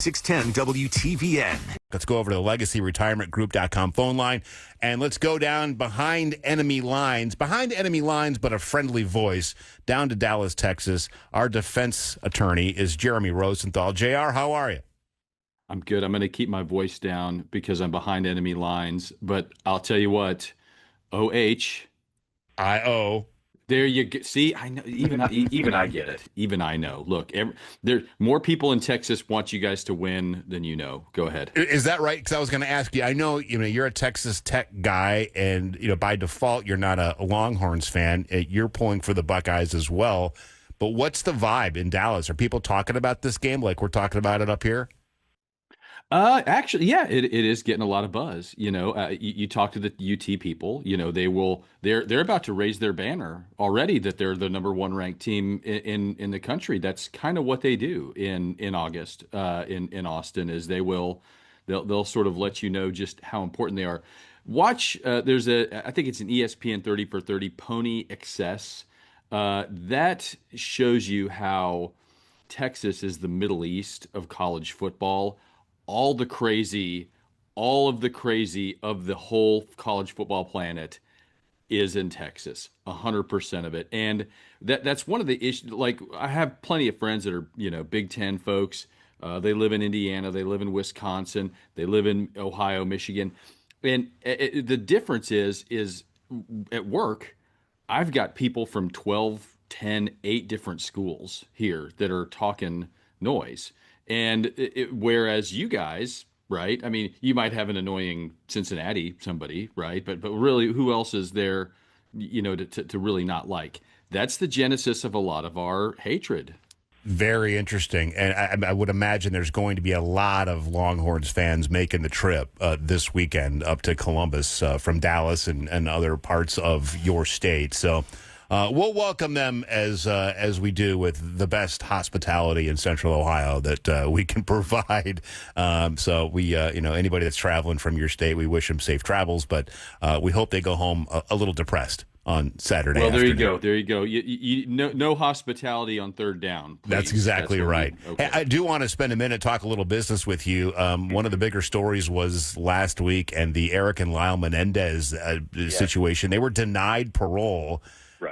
610 WTVN. Let's go over to the LegacyRetirementGroup.com phone line, and let's go down behind enemy lines, but a friendly voice, down to Dallas, Texas. Our defense attorney is Jeremy Rosenthal. JR, how are you? I'm good. I'm going to keep my voice down because I'm behind enemy lines, but I'll tell you what, I-O. There you go. See, I know. Even I get it. Even I know. Look, there more people in Texas want you guys to win than you know. Go ahead. Is that right? Because I was going to ask you. I know you're a Texas Tech guy, and by default you're not a Longhorns fan. You're pulling for the Buckeyes as well. But what's the vibe in Dallas? Are people talking about this game like we're talking about it up here? Actually, yeah, it is getting a lot of buzz. You talk to the UT people, they're about to raise their banner already that they're the number one ranked team in the country. That's kind of what they do in August in Austin, is they'll sort of let you know just how important they are. Watch, I think it's an ESPN 30 for 30 Pony Excess. That shows you how Texas is the Middle East of college football. All of the crazy of the whole college football planet is in Texas, 100% of it. And that's one of the issues. Like, I have plenty of friends that are, Big Ten folks. They live in Indiana, they live in Wisconsin, they live in Ohio, Michigan. And the difference is at work, I've got people from 12, 10, 8 different schools here that are talking noise. And whereas you guys, right? I mean, you might have an annoying Cincinnati somebody, right? But really, who else is there, to really not like? That's the genesis of a lot of our hatred. Very interesting. And I would imagine there's going to be a lot of Longhorns fans making the trip this weekend up to Columbus from Dallas and other parts of your state. So we'll welcome them as we do with the best hospitality in Central Ohio that we can provide. So we, anybody that's traveling from your state, we wish them safe travels, but we hope they go home a little depressed on Saturday. Well, there afternoon. you go. No hospitality on third down. Please. That's exactly right. Okay. Hey, I do want to spend a minute, talk a little business with you. One of the bigger stories was last week, and the Eric and Lyle Menendez situation. They were denied parole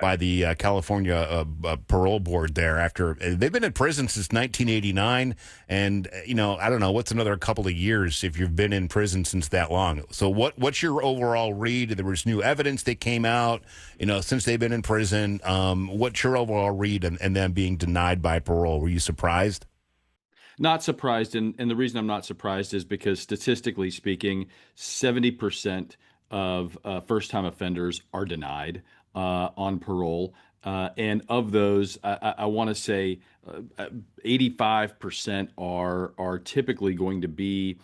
by the California parole board there after they've been in prison since 1989. And, I don't know, what's another couple of years if you've been in prison since that long. So what's your overall read? There was new evidence that came out, since they've been in prison. What's your overall read and them being denied by parole? Were you surprised? Not surprised. And the reason I'm not surprised is because statistically speaking, 70% of first-time offenders are denied on parole. And of those, I want to say 85% are typically going to be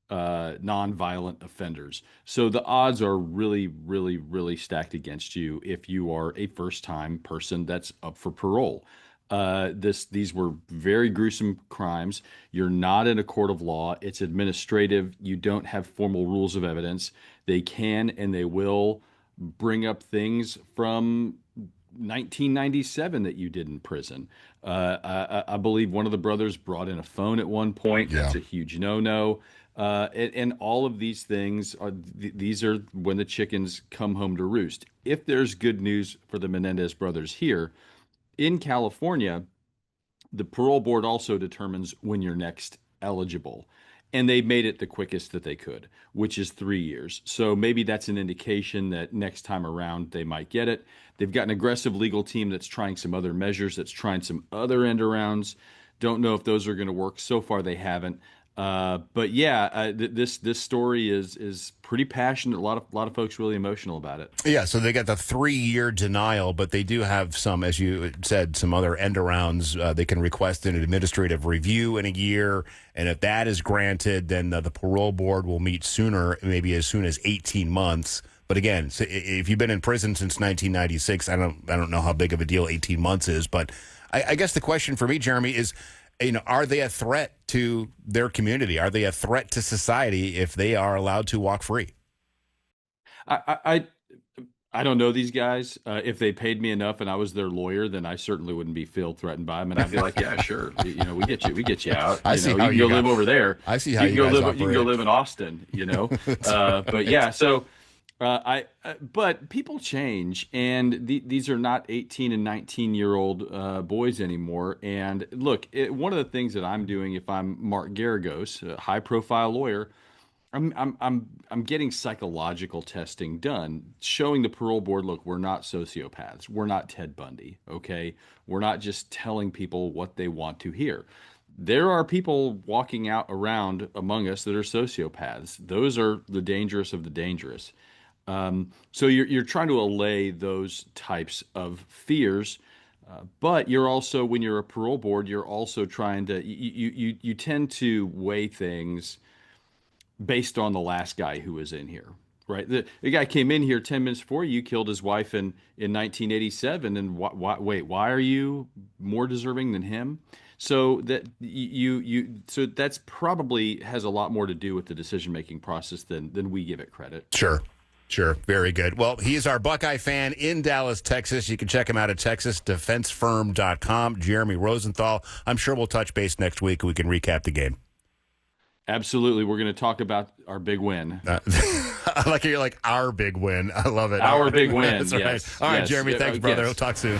nonviolent offenders. So the odds are really, really, really stacked against you if you are a first-time person that's up for parole. These were very gruesome crimes. You're not in a court of law. It's administrative. You don't have formal rules of evidence. They can and they will bring up things from 1997 that you did in prison. I believe one of the brothers brought in a phone at one point. Yeah. That's a huge no-no. And all of these things these are when the chickens come home to roost. If there's good news for the Menendez brothers here, in California, the parole board also determines when you're next eligible. And they made it the quickest that they could, which is 3 years. So maybe that's an indication that next time around they might get it. They've got an aggressive legal team that's trying some other measures, that's trying some other end arounds. Don't know if those are going to work. So far, they haven't. But yeah, this story is pretty passionate. A lot of folks really emotional about it. Yeah, so they got the 3-year denial, but they do have some, as you said, some other end arounds. They can request an administrative review in a year, and if that is granted, then the parole board will meet sooner, maybe as soon as 18 months. But again, so if you've been in prison since 1996, I don't know how big of a deal 18 months is. But I guess the question for me, Jeremy, is, are they a threat to their community? Are they a threat to society if they are allowed to walk free? I don't know these guys. If they paid me enough and I was their lawyer, then I certainly wouldn't be feel ththreatened by them, and I'd be like, "Yeah, sure, we get you out. I see how you can go live over there. I see how you guys operate. You can go live in Austin. But yeah, so but people change, and these are not 18 and 19-year-old boys anymore. And look, one of the things that I'm doing, if I'm Mark Garagos, a high-profile lawyer, I'm getting psychological testing done, showing the parole board, look, we're not sociopaths. We're not Ted Bundy, okay? We're not just telling people what they want to hear. There are people walking out around among us that are sociopaths. Those are the dangerous of the dangerous. So you're trying to allay those types of fears, but you're also, when you're a parole board, you're also trying to, you tend to weigh things based on the last guy who was in here, right? The guy came in here 10 minutes before you, killed his wife in 1987, and why are you more deserving than him? So that so that's probably has a lot more to do with the decision-making process than we give it credit. Sure. Very good. Well, he is our Buckeye fan in Dallas, Texas. You can check him out at texasdefensefirm.com. Jeremy Rosenthal. I'm sure we'll touch base next week and we can recap the game. Absolutely. We're going to talk about our big win. I like you're like our big win. I love it. Our big win. That's yes. Right. All right, yes. Jeremy. Thanks, brother. Yes. We'll talk soon.